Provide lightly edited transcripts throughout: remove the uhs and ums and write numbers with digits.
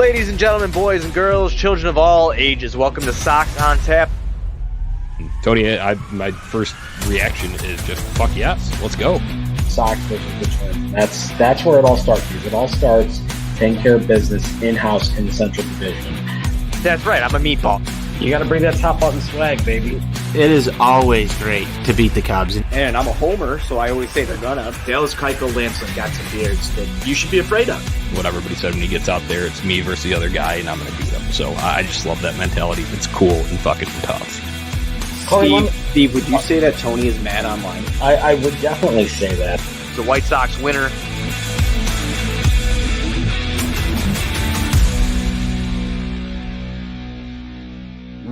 Ladies and gentlemen, boys and girls, children of all ages, welcome to Sox on Tap. Tony, my first reaction is just, fuck yes, let's go. Sox versus the Twins. That's where it all starts. Because it all starts taking care of business in-house in the Central Division. That's right, I'm a meatball. You got to bring that top button swag, baby. It is always great to beat the Cubs. And I'm a homer, so I always say they're gonna. Dallas Keuchel, Lancelin got some beards that you should be afraid of. What everybody said when he gets out there, it's me versus the other guy, and I'm going to beat him. So I just love that mentality. It's cool and fucking tough. Steve, would you say that Tony is mad online? I would definitely say that. The White Sox winner.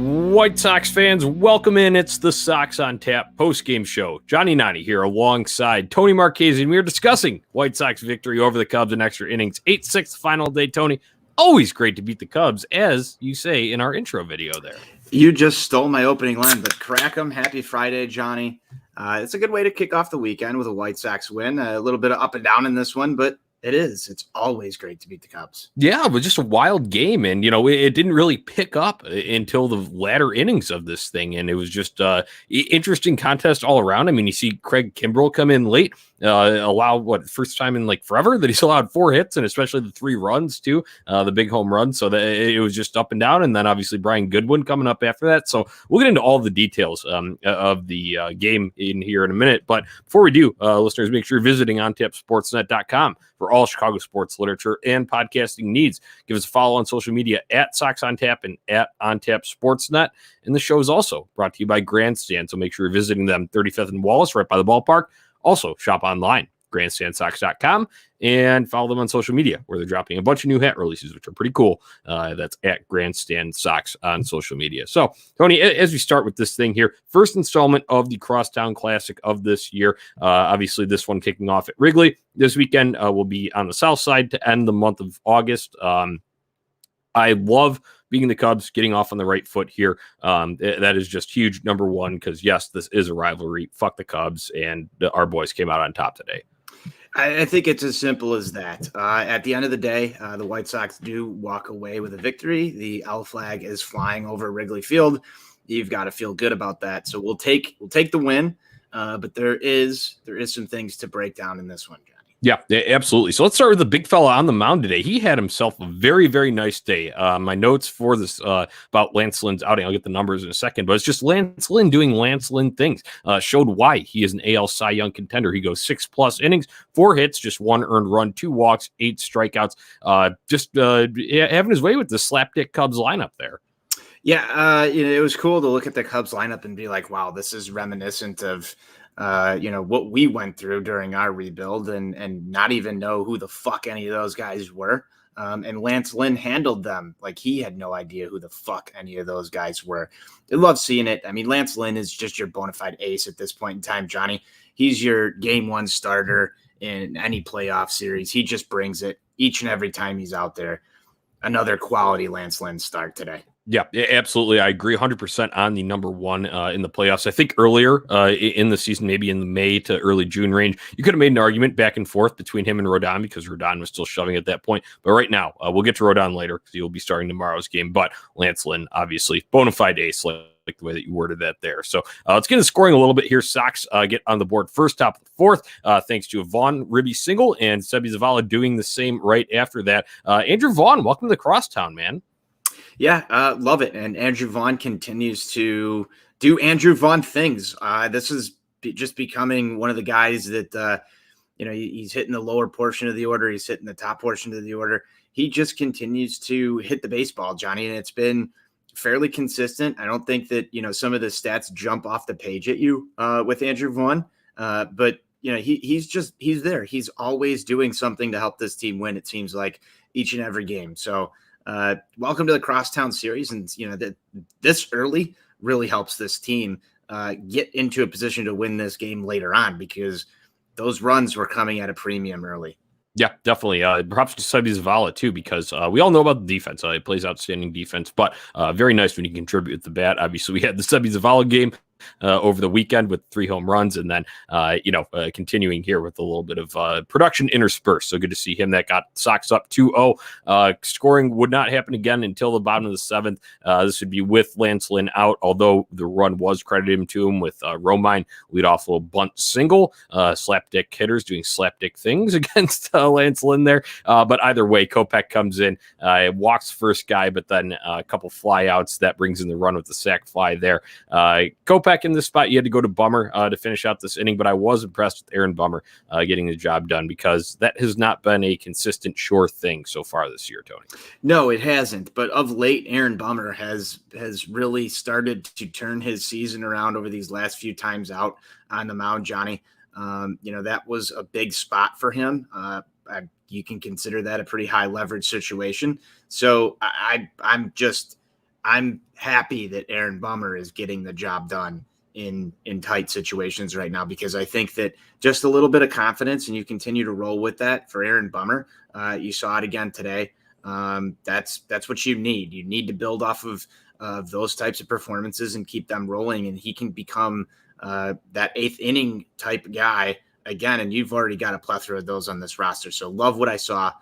White Sox fans, welcome in. It's the Sox on Tap postgame show. Jonnie here alongside Tony Marchese, and we are discussing White Sox victory over the Cubs in extra innings. 8-6 final day, Tony. Always great to beat the Cubs, as you say in our intro video there. You just stole my opening line, but crack 'em. Happy Friday, Johnny. It's a good way to kick off the weekend with a White Sox win. A little bit of up and down in this one, but it is. It's always great to beat the Cubs. Yeah, it was just a wild game, and it didn't really pick up until the latter innings of this thing, and it was just interesting contest all around. I mean, you see Craig Kimbrell come in late, allow first time in forever that he's allowed 4 hits, and especially the 3 runs too, the big home run. So that it was just up and down, and then obviously Brian Goodwin coming up after that. So we'll get into all the details of the game in here in a minute. But before we do, listeners, make sure you're visiting ontapsportsnet.com for all Chicago sports literature and podcasting needs. Give us a follow on social media at Sox on Tap and at OnTap Sportsnet. And the show is also brought to you by Grandstand. So make sure you're visiting them 35th and Wallace, right by the ballpark. Also, shop online, grandstandsox.com, and follow them on social media, where they're dropping a bunch of new hat releases, which are pretty cool. That's at Grandstand Sox on social media. So, Tony, as we start with this thing here, first installment of the Crosstown Classic of this year. Obviously, this one kicking off at Wrigley. This weekend will be on the south side to end the month of August. I love beating the Cubs, getting off on the right foot here. That is just huge, number one, because, yes, this is a rivalry. Fuck the Cubs, and our boys came out on top today. I think it's as simple as that. At the end of the day, the White Sox do walk away with a victory. The L flag is flying over Wrigley Field. You've got to feel good about that. So we'll take the win, but there is some things to break down in this one, Johnny. Yeah, absolutely. So let's start with the big fella on the mound today. He had himself a very, very nice day. My notes for this about Lance Lynn's outing, I'll get the numbers in a second, but it's just Lance Lynn doing Lance Lynn things. Showed why he is an AL Cy Young contender. He goes 6+ innings, 4 hits, just 1 earned run, 2 walks, 8 strikeouts. Just having his way with the slapdick Cubs lineup there. Yeah, it was cool to look at the Cubs lineup and be like, wow, this is reminiscent of what we went through during our rebuild and not even know who the fuck any of those guys were. And Lance Lynn handled them like he had no idea who the fuck any of those guys were. I love seeing it. I mean, Lance Lynn is just your bona fide ace at this point in time, Johnny. He's your game 1 starter in any playoff series. He just brings it each and every time he's out there. Another quality Lance Lynn start today. Yeah, absolutely. I agree 100% on the number 1 in the playoffs. I think earlier in the season, maybe in the May to early June range, you could have made an argument back and forth between him and Rodon because Rodon was still shoving at that point. But right now, we'll get to Rodon later because he will be starting tomorrow's game. But Lance Lynn, obviously, bona fide ace, like the way that you worded that there. So let's get into scoring a little bit here. Sox get on the board first, top of the 4th, thanks to a Vaughn Ribby single and Sebi Zavala doing the same right after that. Andrew Vaughn, welcome to Crosstown, man. Yeah, love it. And Andrew Vaughn continues to do Andrew Vaughn things. This is just becoming one of the guys that, he's hitting the lower portion of the order. He's hitting the top portion of the order. He just continues to hit the baseball, Johnny, and it's been fairly consistent. I don't think that, some of the stats jump off the page at you with Andrew Vaughn, but, he's there. He's always doing something to help this team win, it seems like, each and every game. So, welcome to the Crosstown series. And, that this early really helps this team get into a position to win this game later on because those runs were coming at a premium early. Yeah, definitely. Perhaps to Sebi Zavala, too, because we all know about the defense. He plays outstanding defense, but very nice when he contributes with the bat. Obviously, we had the Sebi Zavala game over the weekend with 3 home runs, and then continuing here with a little bit of production interspersed. So good to see him. That got Sox up 2-0. Scoring would not happen again until the bottom of the 7th. This would be with Lance Lynn out, although the run was credited to him with Romine lead off a little bunt single. Slapdick hitters doing slapdick things against Lance Lynn there. But either way, Kopech comes in, walks first guy, but then a couple flyouts that brings in the run with the sac fly there. Kopech in this spot, you had to go to Bummer to finish out this inning, but I was impressed with Aaron Bummer getting the job done, because that has not been a consistent, sure thing so far this year, Tony. No, it hasn't. But of late, Aaron Bummer has really started to turn his season around over these last few times out on the mound, Jonnie. That was a big spot for him. You can consider that a pretty high leverage situation. So I'm happy that Aaron Bummer is getting the job done in tight situations right now, because I think that just a little bit of confidence and you continue to roll with that for Aaron Bummer. You saw it again today. That's what you need. You need to build off of those types of performances and keep them rolling, and he can become that 8th inning type guy again. And you've already got a plethora of those on this roster. So love what I saw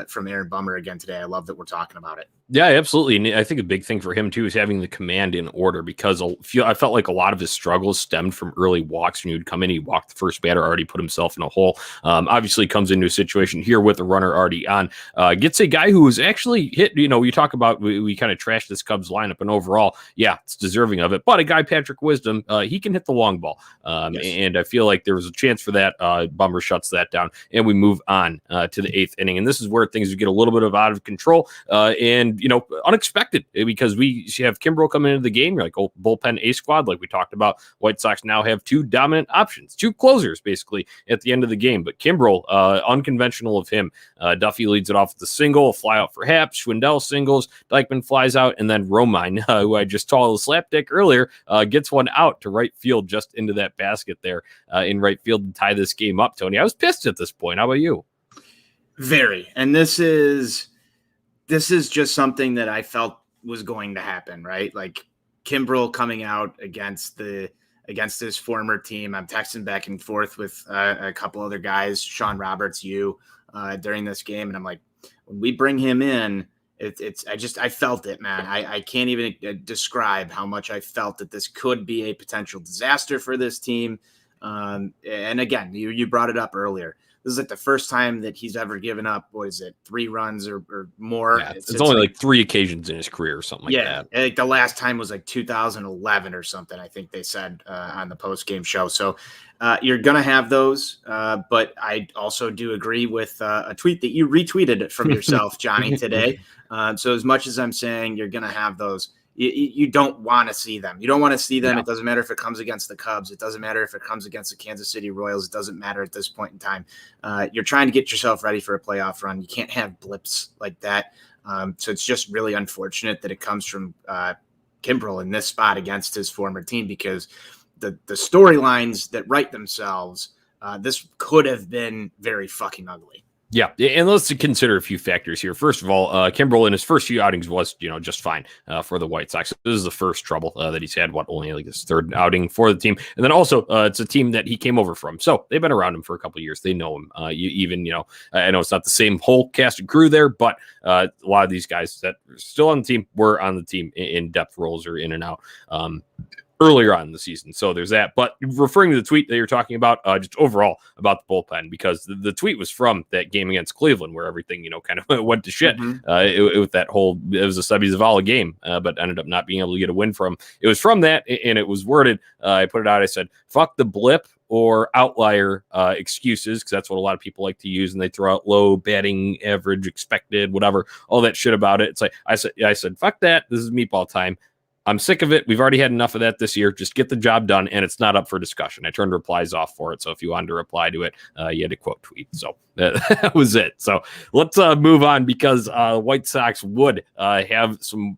from Aaron Bummer again today. I love that we're talking about it. Yeah, absolutely. And I think a big thing for him, too, is having the command in order, because I felt like a lot of his struggles stemmed from early walks. When he would come in, he walked the first batter, already put himself in a hole. Obviously comes into a situation here with a runner already on. Gets a guy who was actually hit, you talk about, we kind of trashed this Cubs lineup, and overall, yeah, it's deserving of it. But a guy, Patrick Wisdom, he can hit the long ball. Yes. And I feel like there was a chance for that. Bummer shuts that down, and we move on to the 8th inning. And this is where things get a little bit of out of control. And unexpected, because we have Kimbrel coming into the game. You're like, bullpen A squad, like we talked about. White Sox now have 2 dominant options, 2 closers basically at the end of the game. But Kimbrel, unconventional of him. Duffy leads it off with a single, a fly out for Happ. Schwindel singles, Dykman flies out, and then Romine, who I just saw a slapdick earlier, gets one out to right field, just into that basket there in right field to tie this game up. Tony, I was pissed at this point. How about you? Very. And this is just something that I felt was going to happen, right? Like Kimbrel coming out against his former team. I'm texting back and forth with a couple other guys, Sean Roberts, during this game. And I'm like, when we bring him in, I felt it, man. I can't even describe how much I felt that this could be a potential disaster for this team. And again, you brought it up earlier. This is like the first time that he's ever given up, 3 runs or more? Yeah, it's only like 3 occasions in his career or something like that. Yeah, like the last time was like 2011 or something, I think they said on the postgame show. So you're going to have those. But I also do agree with a tweet that you retweeted from yourself, Jonnie, today. So as much as I'm saying you're going to have those, you don't want to see them. You don't want to see them. No. It doesn't matter if it comes against the Cubs. It doesn't matter if it comes against the Kansas City Royals. It doesn't matter at this point in time. You're trying to get yourself ready for a playoff run. You can't have blips like that. So it's just really unfortunate that it comes from Kimbrel in this spot against his former team, because the storylines that write themselves, this could have been very fucking ugly. Yeah, and let's consider a few factors here. First of all, Kimbrel in his first few outings was, just fine for the White Sox. This is the first trouble that he's had, only like his 3rd outing for the team. And then also, it's a team that he came over from. So they've been around him for a couple of years. They know him. I know it's not the same whole cast and crew there, but a lot of these guys that are still on the team were on the team in depth roles or in and out. Earlier on in the season. So there's that. But referring to the tweet that you're talking about, just overall about the bullpen, because the tweet was from that game against Cleveland where everything, kind of went to shit. With that it was a Subby Zavala game, but ended up not being able to get a win from. It was from that, and it was worded. I put it out. I said, fuck the blip or outlier excuses, because that's what a lot of people like to use, and they throw out low batting average, expected, whatever, all that shit about it. It's like I said, fuck that. This is meatball time. I'm sick of it. We've already had enough of that this year. Just get the job done, and it's not up for discussion. I turned replies off for it, so if you wanted to reply to it, you had to quote tweet. So that was it. So let's move on, because White Sox would have some,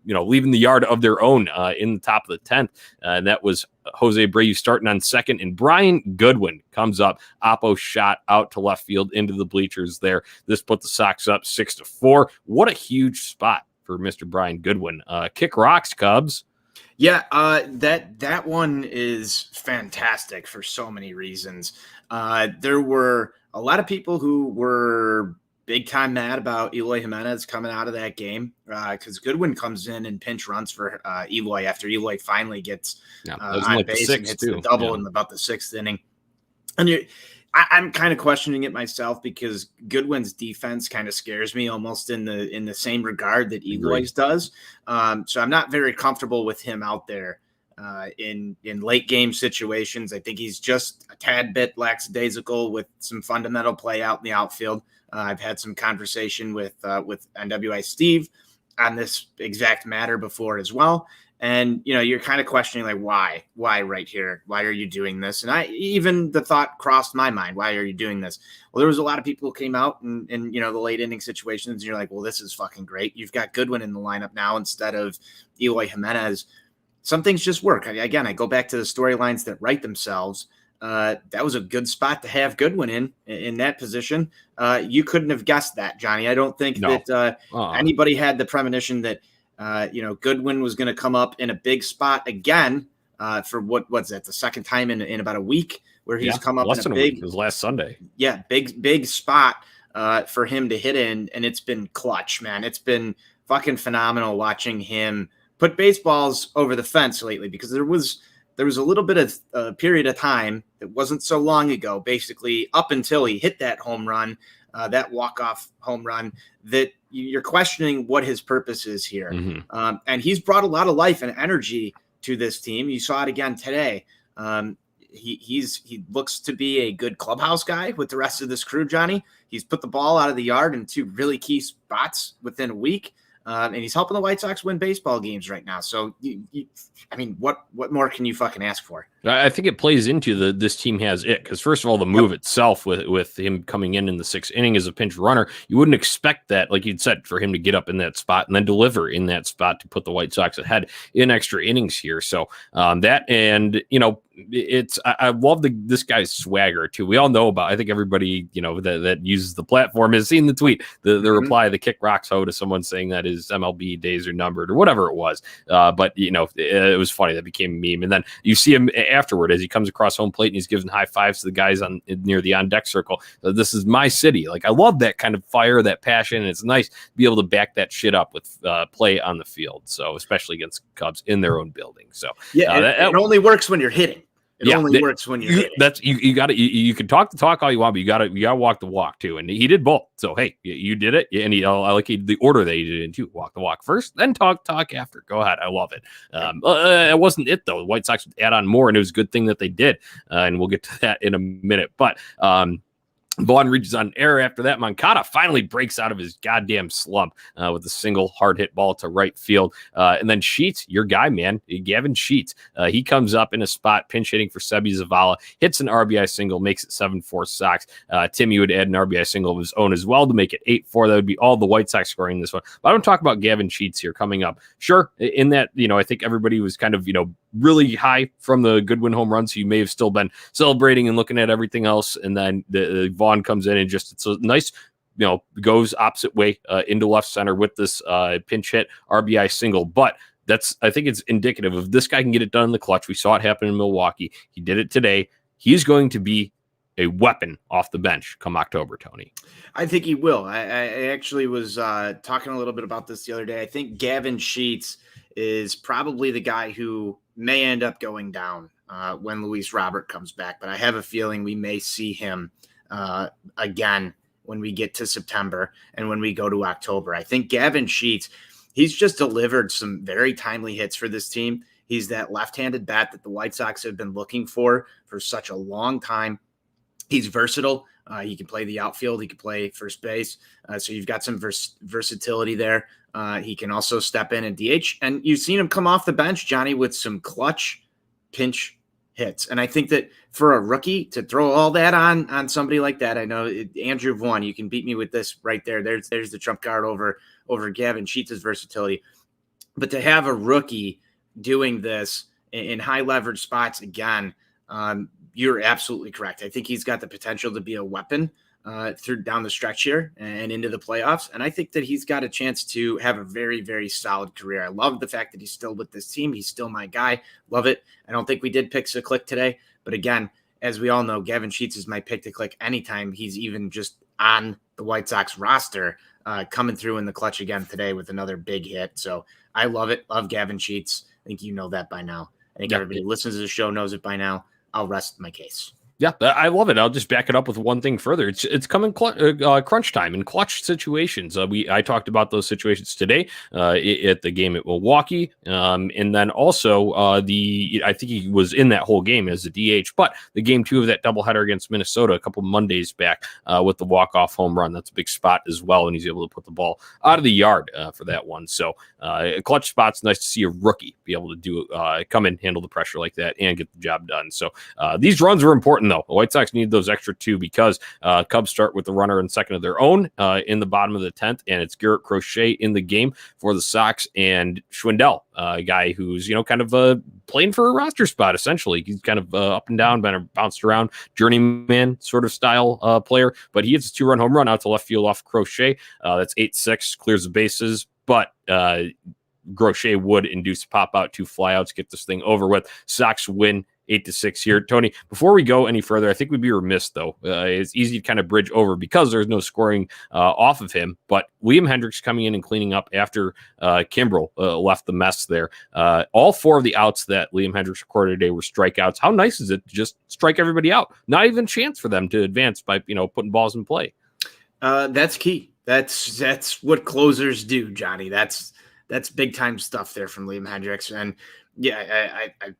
leaving the yard of their own in the top of the 10th. And that was Jose Abreu starting on second, and Brian Goodwin comes up. Oppo shot out to left field into the bleachers there. This put the Sox up 6-4. What a huge spot for Mr. Brian Goodwin. Kick rocks, Cubs. Yeah, that one is fantastic for so many reasons. There were a lot of people who were big time mad about Eloy Jimenez coming out of that game because Goodwin comes in and pinch runs for Eloy after Eloy finally gets Yeah, that was in on like the base and sixth hits the too. double Yeah. in about the 6th inning. And I'm kind of questioning it myself because Goodwin's defense kind of scares me almost in the same regard that Eloy's does. So I'm not very comfortable with him out there in late game situations. I think he's just a tad bit lackadaisical with some fundamental play out in the outfield. I've had some conversation with NWI Steve on this exact matter before as well. And, you're kind of questioning like, why right here? Why are you doing this? And even the thought crossed my mind, why are you doing this? Well, there was a lot of people who came out and the late inning situations. And you're like, well, this is fucking great. You've got Goodwin in the lineup now instead of Eloy Jimenez. Some things just work. I go back to the storylines that write themselves. That was a good spot to have Goodwin in that position. You couldn't have guessed that, Jonnie. I don't think that anybody had the premonition that, Goodwin was going to come up in a big spot again for what's that, the second time in about a week where he's come up in a big, it was last Sunday. Yeah, big spot for him to hit in. And it's been clutch, man. It's been fucking phenomenal watching him put baseballs over the fence lately because there was a little bit of a period of time that wasn't so long ago, basically up until he hit that home run, that walk-off home run, that you're questioning what his purpose is here. Mm-hmm. And he's brought a lot of life and energy to this team. You saw it again today. He looks to be a good clubhouse guy with the rest of this crew, Jonnie. He's put the ball out of the yard in 2 really key spots within a week. And he's helping the White Sox win baseball games right now. So, what more can you fucking ask for? I think it plays into this team has it because first of all, the move itself with him coming in the 6th inning as a pinch runner, you wouldn't expect that, like you'd said, for him to get up in that spot and then deliver in that spot to put the White Sox ahead in extra innings here. So that and I love this guy's swagger too. We all know about. I think everybody that uses the platform has seen the tweet, the reply, the Kick Rocks Ho to someone saying that his MLB days are numbered or whatever it was. But it was funny that became a meme. And then you see him afterward as he comes across home plate and he's giving high fives to the guys near the on deck circle. This is my city. Like I love that kind of fire, that passion. And it's nice to be able to back that shit up with play on the field. So especially against Cubs in their own building. So it only works when you're hitting. It only works when you're hitting. That's you got to you can talk the talk all you want, but you got to walk the walk too. And he did both. So hey, you did it. And I like the order that he did it in too. Walk the walk first, then talk after. Go ahead. I love it. It wasn't it though. The White Sox would add on more, and it was a good thing that they did. And we'll get to that in a minute. But Vaughn reaches on air after that. Moncada finally breaks out of his goddamn slump with a single hard hit ball to right field. And then Sheets, your guy, man, Gavin Sheets, he comes up in a spot, pinch hitting for Sebi Zavala, hits an RBI single, makes it 7-4 Sox. Timmy would add an RBI single of his own as well to make it 8-4. That would be all the White Sox scoring this one. But I don't talk about Gavin Sheets here coming up. Sure, in that, I think everybody was kind of, really high from the Goodwin home run, so you may have still been celebrating and looking at everything else. And then the Vaughn comes in and it's a nice, goes opposite way into left center with this pinch hit RBI single. But I think it's indicative of this guy can get it done in the clutch. We saw it happen in Milwaukee. He did it today. He's going to be a weapon off the bench come October, Tony. I think he will. I actually was talking a little bit about this the other day. I think Gavin Sheets is probably the guy who may end up going down when Luis Robert comes back. But I have a feeling we may see him again when we get to September and when we go to October. I think Gavin Sheets, he's just delivered some very timely hits for this team. He's that left-handed bat that the White Sox have been looking for such a long time. He's versatile. He can play the outfield. He can play first base. So you've got some versatility there. He can also step in and DH. And you've seen him come off the bench, Jonnie, with some clutch pinch hits. And I think that for a rookie to throw all that on somebody like that, I know Andrew Vaughn, you can beat me with this right there. There's the trump card over Gavin Sheets' versatility. But to have a rookie doing this in high leverage spots again, you're absolutely correct. I think he's got the potential to be a weapon through down the stretch here and into the playoffs. And I think that he's got a chance to have a very, very solid career. I love the fact that he's still with this team. He's still my guy. Love it. I don't think we did pick a click today, but again, as we all know, Gavin Sheets is my pick to click anytime he's even just on the White Sox roster, coming through in the clutch again today with another big hit. So I love it. Love Gavin Sheets. I think you know that by now. I think everybody who listens to the show knows it by now. I'll rest my case. Yeah, I love it. I'll just back it up with one thing further. It's coming crunch time in clutch situations. I talked about those situations today at the game at Milwaukee, and then also I think he was in that whole game as a DH. But the game 2 of that doubleheader against Minnesota a couple Mondays back with the walk-off home run, that's a big spot as well, and he's able to put the ball out of the yard for that one. So a clutch spot's nice to see a rookie be able to do come in, handle the pressure like that, and get the job done. So these runs are important. Though the White Sox need those extra 2 because Cubs start with the runner in second of their own in the bottom of the 10th, and it's Garrett Crochet in the game for the Sox, and Schwindel, a guy who's kind of playing for a roster spot essentially. He's kind of up and down, bounced around, journeyman sort of style player, but he hits a 2-run home run out to left field off Crochet. That's 8-6, clears the bases, but Crochet would induce a pop out, 2 flyouts, get this thing over with. Sox win 8-6 here. Tony, before we go any further, I think we'd be remiss, though. It's easy to kind of bridge over because there's no scoring off of him, but Liam Hendriks coming in and cleaning up after Kimbrel left the mess there. All 4 of the outs that Liam Hendriks recorded today were strikeouts. How nice is it to just strike everybody out? Not even a chance for them to advance by, putting balls in play. That's key. That's what closers do, Johnny. That's big time stuff there from Liam Hendriks. And yeah, I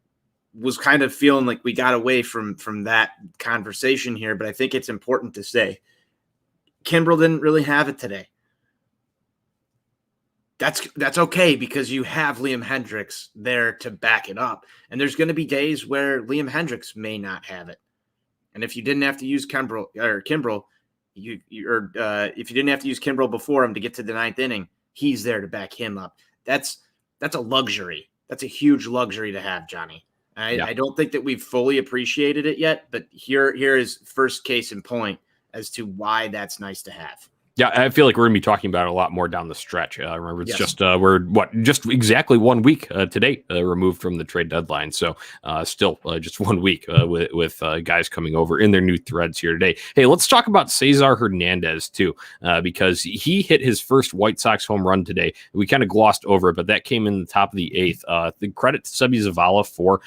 was kind of feeling like we got away from that conversation here, but I think it's important to say Kimbrel didn't really have it today. That's okay because you have Liam Hendriks there to back it up. And there's going to be days where Liam Hendriks may not have it. And if you didn't have to use Kimbrel, if you didn't have to use Kimbrel before him to get to the 9th inning, he's there to back him up. That's a luxury. That's a huge luxury to have, Johnny. I don't think that we've fully appreciated it yet, but here is first case in point as to why that's nice to have. Yeah, I feel like we're going to be talking about it a lot more down the stretch. Remember, it's just we're just exactly 1 week today removed from the trade deadline. So still just 1 week with guys coming over in their new threads here today. Hey, let's talk about Cesar Hernandez too, because he hit his first White Sox home run today. We kind of glossed over it, but that came in the top of the 8th. The credit to Sebi Zavala for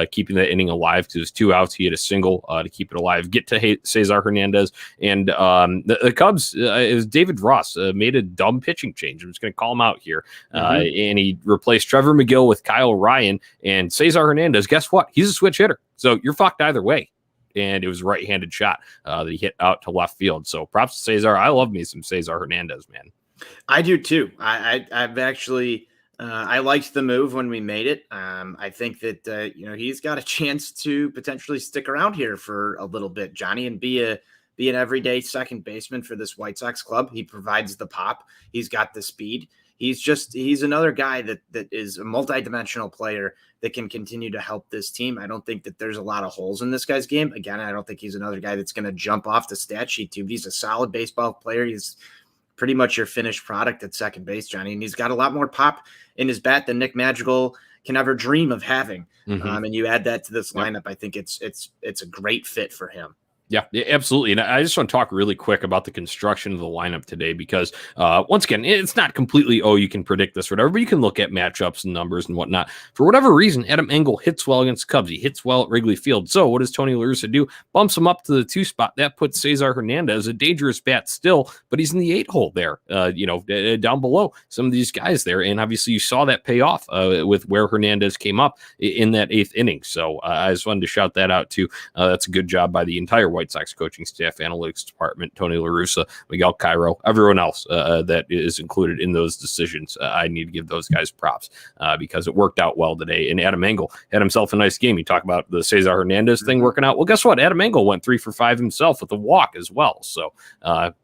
keeping that inning alive because it was 2 outs. He hit a single to keep it alive. Get to Cesar Hernandez and the Cubs. David Ross made a dumb pitching change. I'm just going to call him out here. And he replaced Trevor McGill with Kyle Ryan and Cesar Hernandez. Guess what? He's a switch hitter. So you're fucked either way. And it was a right-handed shot that he hit out to left field. So props to Cesar. I love me some Cesar Hernandez, man. I do too. I've actually I liked the move when we made it. I think that he's got a chance to potentially stick around here for a little bit, Johnny, and be an everyday second baseman for this White Sox club. He provides the pop. He's got the speed. He's another guy that is a multidimensional player that can continue to help this team. I don't think that there's a lot of holes in this guy's game. Again, I don't think he's another guy that's going to jump off the stat sheet too. He's a solid baseball player. He's pretty much your finished product at second base, Johnny. And he's got a lot more pop in his bat than Nick Madrigal can ever dream of having. And you add that to this lineup. I think it's a great fit for him. Yeah, absolutely. And I just want to talk really quick about the construction of the lineup today because, once again, it's not completely, you can predict this or whatever, but you can look at matchups and numbers and whatnot. For whatever reason, Adam Engel hits well against Cubs. He hits well at Wrigley Field. So what does Tony La Russa do? Bumps him up to the 2 spot. That puts Cesar Hernandez, a dangerous bat still, but he's in the 8 hole there, down below some of these guys there. And obviously you saw that pay off with where Hernandez came up in that 8th inning. So I just wanted to shout that out too. That's a good job by the entire White Sox coaching staff, analytics department, Tony La Russa, Miguel Cairo, everyone else that is included in those decisions. I need to give those guys props because it worked out well today. And Adam Engel had himself a nice game. You talk about the Cesar Hernandez thing working out. Well, guess what? Adam Engel went 3 for 5 himself with a walk as well. So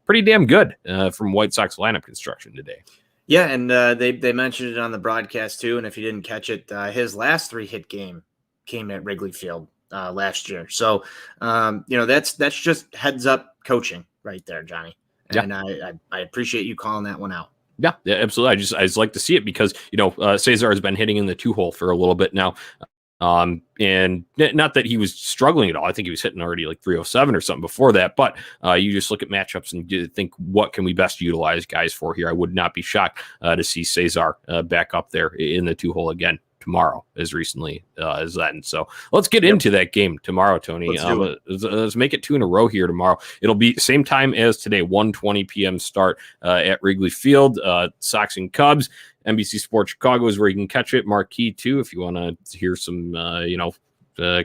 pretty damn good from White Sox lineup construction today. Yeah, and they mentioned it on the broadcast too. And if you didn't catch it, his last 3-hit game came at Wrigley Field last year. So, that's just heads up coaching. right there, Johnny. Yeah. And I appreciate you calling that one out. Yeah, absolutely. I just like to see it because, Cesar has been hitting in the 2-hole for a little bit now. And not that he was struggling at all. I think he was hitting already like 307 or something before that. But you just look at matchups and you think, what can we best utilize guys for here? I would not be shocked to see Cesar back up there in the 2-hole again tomorrow, as recently as then. So let's get into that game tomorrow, Tony. Let's make it 2 in a row here tomorrow. It'll be same time as today, 1:20 p.m. start at Wrigley Field. Sox and Cubs. NBC Sports Chicago is where you can catch it. Marquee too, if you want to hear some,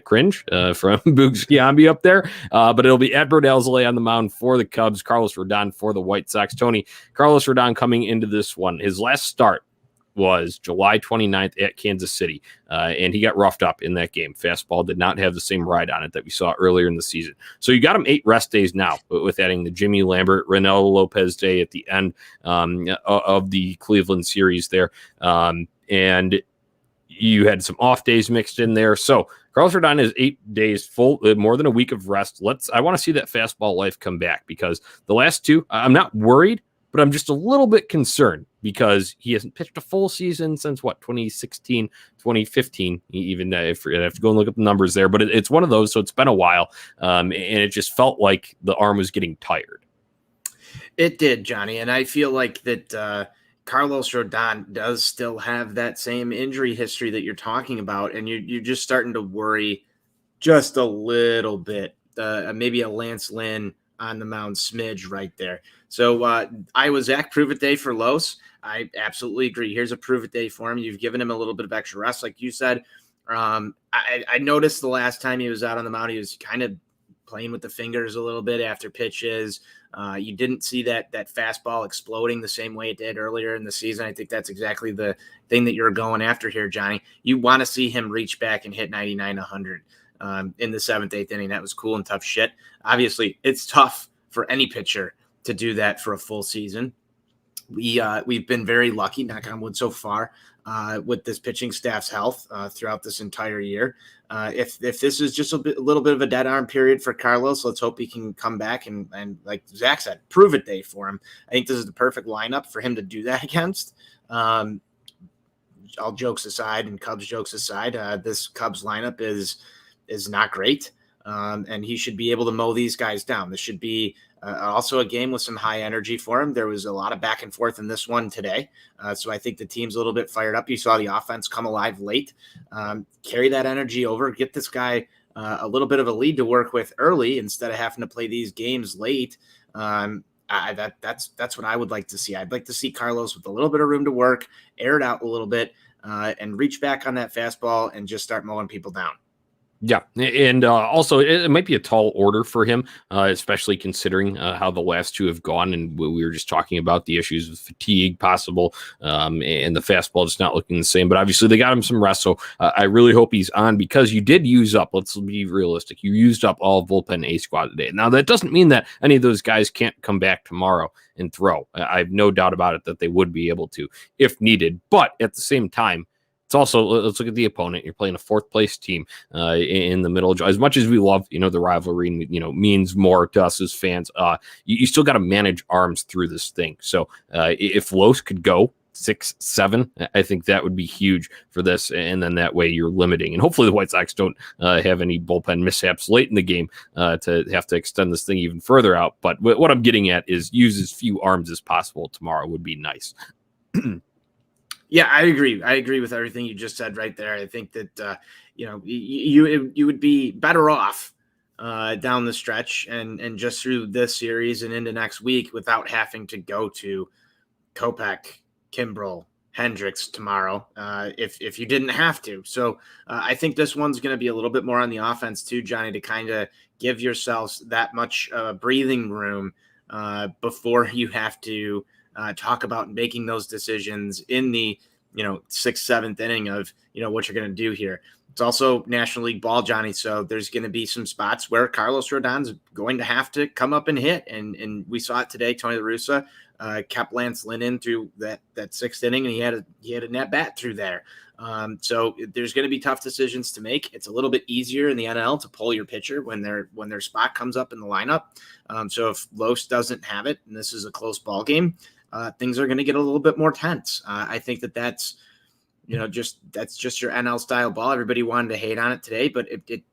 cringe from Boogs Giambi up there. But it'll be Ed Alzolay on the mound for the Cubs, Carlos Rodon for the White Sox. Tony, Carlos Rodon coming into this one, his last start was July 29th at Kansas City, and he got roughed up in that game. Fastball did not have the same ride on it that we saw earlier in the season. So you got him 8 rest days now with adding the Jimmy Lambert, Reynaldo Lopez day at the end of the Cleveland series there. And you had some off days mixed in there. So Carlos Rodon is 8 days full, more than a week of rest. I want to see that fastball life come back because the last 2, I'm not worried, but I'm just a little bit concerned because he hasn't pitched a full season since 2016, 2015, even if I have to go and look up the numbers there, but it's one of those. So it's been a while. And it just felt like the arm was getting tired. It did, Johnny. And I feel like that Carlos Rodon does still have that same injury history that you're talking about. And you're just starting to worry just a little bit, maybe a Lance Lynn on the mound smidge right there. So I was Zach Prove It Day for Los. I absolutely agree. Here's a Prove It Day for him. You've given him a little bit of extra rest, like you said. I noticed the last time he was out on the mound, he was kind of playing with the fingers a little bit after pitches. You didn't see that fastball exploding the same way it did earlier in the season. I think that's exactly the thing that you're going after here, Johnny. You want to see him reach back and hit 99, 100 in the 7th, 8th inning. That was cool and tough shit. Obviously, it's tough for any pitcher to do that for a full season. We've been very lucky, knock on wood, so far with this pitching staff's health throughout this entire year. If this is just a little bit of a dead arm period for Carlos, let's hope he can come back and like Zach said, prove it day for him. I think this is the perfect lineup for him to do that against. All jokes aside and Cubs jokes aside, this Cubs lineup is not great. And he should be able to mow these guys down. This should be also a game with some high energy for him. There was a lot of back and forth in this one today. So I think the team's a little bit fired up. You saw the offense come alive late. Carry that energy over. Get this guy a little bit of a lead to work with early instead of having to play these games late. That's what I would like to see. I'd like to see Carlos with a little bit of room to work, air it out a little bit, and reach back on that fastball and just start mowing people down. Yeah, and also it might be a tall order for him, especially considering how the last 2 have gone. And we were just talking about the issues with fatigue possible and the fastball just not looking the same. But obviously they got him some rest. So I really hope he's on because you did use up, let's be realistic, you used up all bullpen A squad today. Now, that doesn't mean that any of those guys can't come back tomorrow and throw. I have no doubt about it that they would be able to if needed. But at the same time, it's also, let's look at the opponent. You're playing a 4th place team in the middle. As much as we love, the rivalry, means more to us as fans. You still got to manage arms through this thing. So if Los could go 6, 7, I think that would be huge for this. And then that way you're limiting. And hopefully the White Sox don't have any bullpen mishaps late in the game to have to extend this thing even further out. But what I'm getting at is use as few arms as possible tomorrow would be nice. Yeah, I agree. I agree with everything you just said right there. I think that, you would be better off down the stretch and just through this series and into next week without having to go to Kopech, Kimbrel, Hendricks tomorrow if you didn't have to. So I think this one's going to be a little bit more on the offense too, Johnny, to kind of give yourselves that much breathing room before you have to talk about making those decisions in the 6th, 7th inning of what you're going to do here. It's also National League ball, Johnny. So there's going to be some spots where Carlos Rodon's going to have to come up and hit. And we saw it today. Tony La Russa kept Lance Lynn in through that sixth inning, and he had a net bat through there. So there's going to be tough decisions to make. It's a little bit easier in the NL to pull your pitcher when their spot comes up in the lineup. So if Los doesn't have it, and this is a close ball game, things are going to get a little bit more tense. I think that's just your NL style ball. Everybody wanted to hate on it today, but it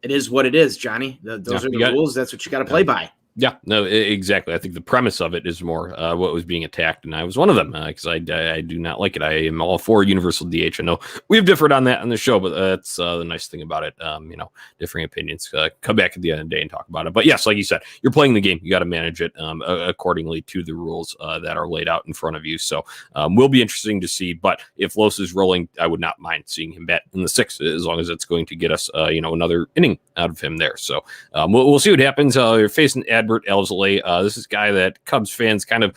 is what it is, Johnny. Those are the rules. That's what you got to play by. Yeah, no, exactly. I think the premise of it is more what was being attacked, and I was one of them because I do not like it. I am all for universal DH. I know we've differed on that on the show, but that's the nice thing about it. Differing opinions. Come back at the end of the day and talk about it. But yes, like you said, you're playing the game. You got to manage it accordingly to the rules that are laid out in front of you. So will be interesting to see. But if Los is rolling, I would not mind seeing him bat in the sixth as long as it's going to get us another inning out of him there. So we'll see what happens. You're facing Adbert Alzolay. This is a guy that Cubs fans kind of,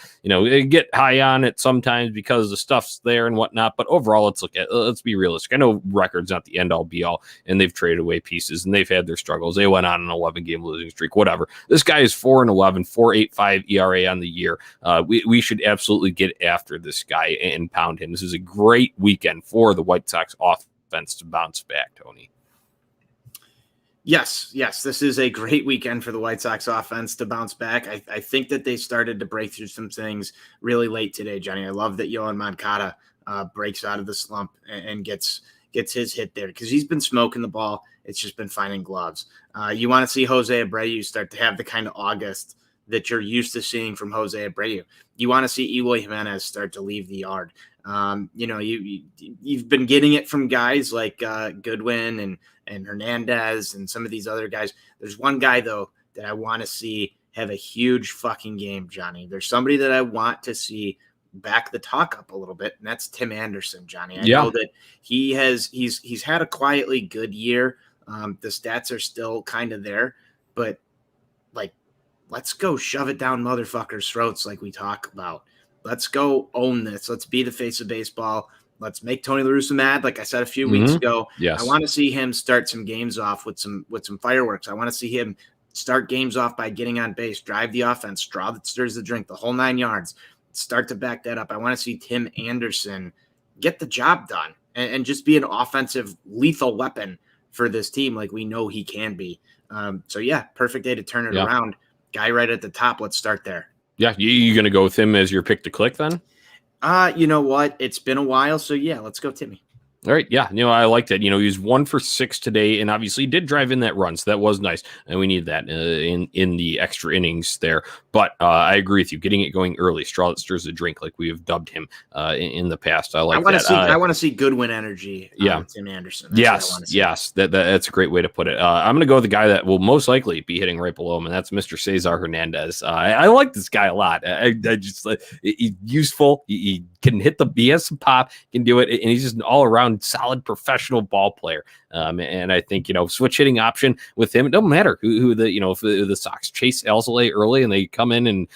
get high on it sometimes because the stuff's there and whatnot. But overall, let's be realistic. I know record's not the end all be all, and they've traded away pieces and they've had their struggles. They went on an 11-game losing streak, whatever. This guy is 4-11, 4.85 ERA on the year. We should absolutely get after this guy and pound him. This is a great weekend for the White Sox offense to bounce back, Tony. Yes, this is a great weekend for the White Sox offense to bounce back. I think that they started to break through some things really late today, Johnny. I love that Yohan Moncada breaks out of the slump and gets his hit there because he's been smoking the ball. It's just been finding gloves. You want to see Jose Abreu start to have the kind of August that you're used to seeing from Jose Abreu. You want to see Eloy Jimenez start to leave the yard. You've been getting it from guys like Goodwin and Hernandez and some of these other guys. There's one guy, though, that I want to see have a huge fucking game, Johnny. There's somebody that I want to see back the talk up a little bit, and that's Tim Anderson, Johnny. I know that he's had a quietly good year. The stats are still kind of there, but let's go shove it down motherfuckers' throats like we talk about. Let's go own this. Let's be the face of baseball. Let's make Tony La Russa mad, like I said a few weeks ago. Yes. I want to see him start some games off with some fireworks. I want to see him start games off by getting on base, drive the offense, straw that stirs the drink, the whole 9 yards. Start to back that up. I want to see Tim Anderson get the job done and just be an offensive lethal weapon for this team like we know he can be. Perfect day to turn it around. Guy right at the top. Let's start there. Yeah, you going to go with him as your pick to click then? You know what? It's been a while, so yeah, let's go Timmy. All right, yeah, I like that. He was 1 for 6 today, and obviously did drive in that run, so that was nice, and we need that in the extra innings there. But I agree with you, getting it going early, straw that stirs the drink, like we have dubbed him in the past. I like that. I want to see Goodwin energy. Tim Anderson. Yes, that's a great way to put it. I'm going to go with the guy that will most likely be hitting right below him, and that's Mr. Cesar Hernandez. I like this guy a lot. I just he's useful. He can hit he has some pop, can do it, and he's just an all around solid professional ball player. And I think, switch hitting option with him. It don't matter who if the Sox chase Alzolay early and they come in and,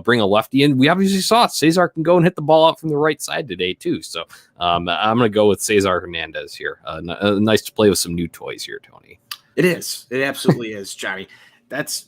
bring a lefty in. We obviously saw Cesar can go and hit the ball out from the right side today too. So I'm going to go with Cesar Hernandez here. Nice to play with some new toys here, Tony. It is. It absolutely is, Johnny. It's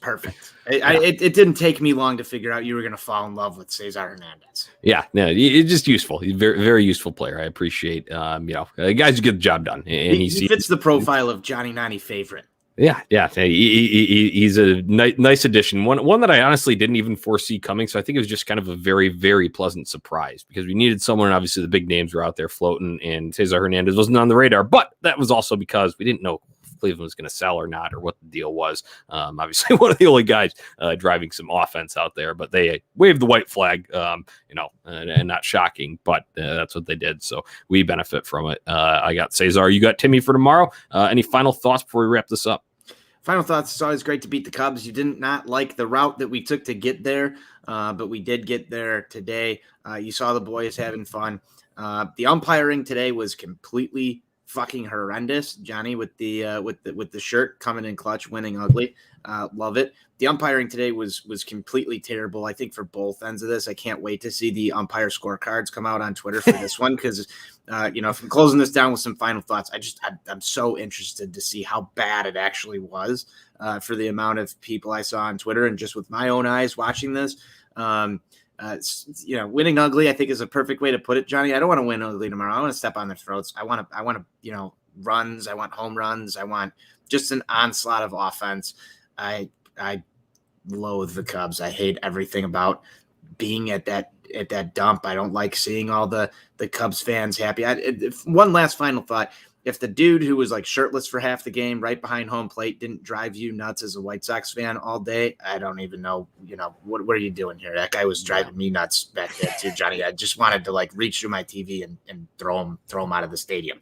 perfect. It didn't take me long to figure out you were going to fall in love with Cesar Hernandez. Yeah, it's just useful. He's a very, very useful player. I appreciate, guys who get the job done. And he fits the profile of Johnny Nani favorite. Yeah. He's a nice addition. One that I honestly didn't even foresee coming. So I think it was just kind of a very, very pleasant surprise because we needed someone. Obviously, the big names were out there floating, and Cesar Hernandez wasn't on the radar. But that was also because we didn't know Cleveland was going to sell or not, or what the deal was. Obviously, one of the only guys driving some offense out there, but they waved the white flag, and not shocking, but that's what they did. So we benefit from it. I got Cesar. You got Timmy for tomorrow. Any final thoughts before we wrap this up? Final thoughts. It's always great to beat the Cubs. You did not like the route that we took to get there, but we did get there today. You saw the boys having fun. The umpiring today was completely fucking horrendous. Jonnie with the shirt coming in clutch, winning ugly. Love it. The umpiring today was completely terrible. I think for both ends of this, I can't wait to see the umpire scorecards come out on Twitter for this one because, if I'm closing this down with some final thoughts, I'm so interested to see how bad it actually was for the amount of people I saw on Twitter and just with my own eyes watching this. Winning ugly, I think, is a perfect way to put it, Jonnie. I don't want to win ugly tomorrow. I want to step on their throats. I want to, runs. I want home runs. I want just an onslaught of offense. I loathe the Cubs. I hate everything about being at that dump. I don't like seeing all the Cubs fans happy. One last final thought. If the dude who was like shirtless for half the game right behind home plate didn't drive you nuts as a White Sox fan all day, I don't even know, what are you doing here? That guy was driving me nuts back there too, Jonnie. I just wanted to reach through my TV and throw him out of the stadium.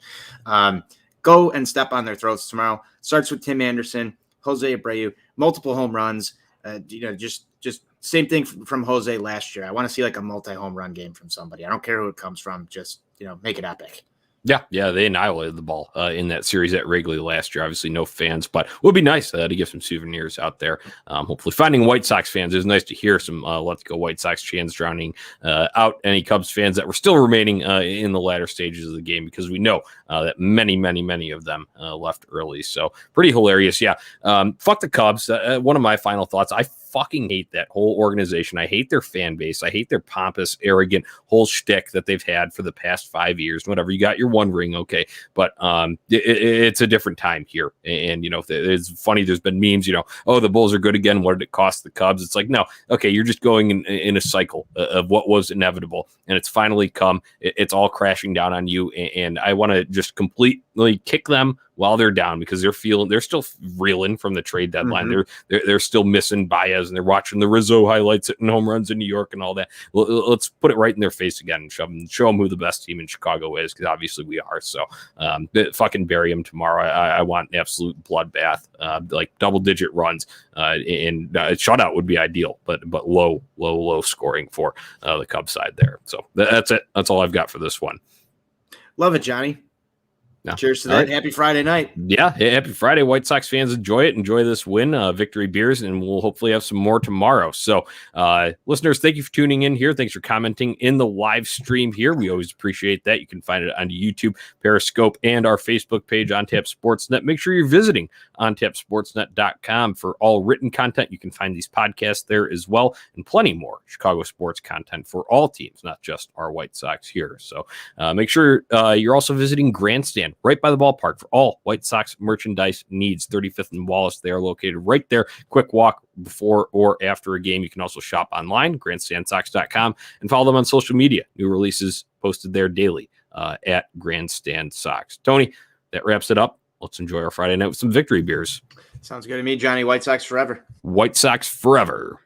Go and step on their throats tomorrow. Starts with Tim Anderson, Jose Abreu, multiple home runs. Just same thing from Jose last year. I want to see a multi-home run game from somebody. I don't care who it comes from. Just, make it epic. Yeah, they annihilated the ball in that series at Wrigley last year. Obviously, no fans, but it would be nice to give some souvenirs out there. Hopefully, finding White Sox fans. It was nice to hear some Let's Go White Sox chants drowning out any Cubs fans that were still remaining in the latter stages of the game because we know that many of them left early. So pretty hilarious. Yeah, fuck the Cubs. One of my final thoughts. I fucking hate that whole organization. I hate their fan base. I hate their pompous, arrogant whole shtick that they've had for the past 5 years. Whatever, you got your one ring, okay, but it's a different time here. And it's funny. There's been memes. The Bulls are good again. What did it cost the Cubs? It's no, okay, you're just going in a cycle of what was inevitable, and it's finally come. It's all crashing down on you, and I want to just completely kick them while they're down because they're still reeling from the trade deadline. Mm-hmm. They're still missing Baez and they're watching the Rizzo highlights hitting home runs in New York and all that. Let's put it right in their face again and show them who the best team in Chicago is because obviously we are. So fucking bury them tomorrow. I want an absolute bloodbath, double-digit runs, and a shutout would be ideal, but low scoring for the Cubs side there. So that's it. That's all I've got for this one. Love it, Jonnie. No. Cheers to that. Right. Happy Friday night. Yeah, happy Friday. White Sox fans, enjoy it. Enjoy this win, victory beers, and we'll hopefully have some more tomorrow. So, listeners, thank you for tuning in here. Thanks for commenting in the live stream here. We always appreciate that. You can find it on YouTube, Periscope, and our Facebook page, On Tap Sportsnet. Make sure you're visiting ontapsportsnet.com for all written content. You can find these podcasts there as well, and plenty more Chicago sports content for all teams, not just our White Sox here. So, make sure you're also visiting Grandstand, right by the ballpark for all White Sox merchandise needs. 35th and Wallace. They are located right there. Quick walk before or after a game. You can also shop online, grandstandsox.com, and follow them on social media. New releases posted there daily at Grandstand Sox. Tony, that wraps it up. Let's enjoy our Friday night with some victory beers. Sounds good to me, Jonnie. White Sox forever. White Sox forever.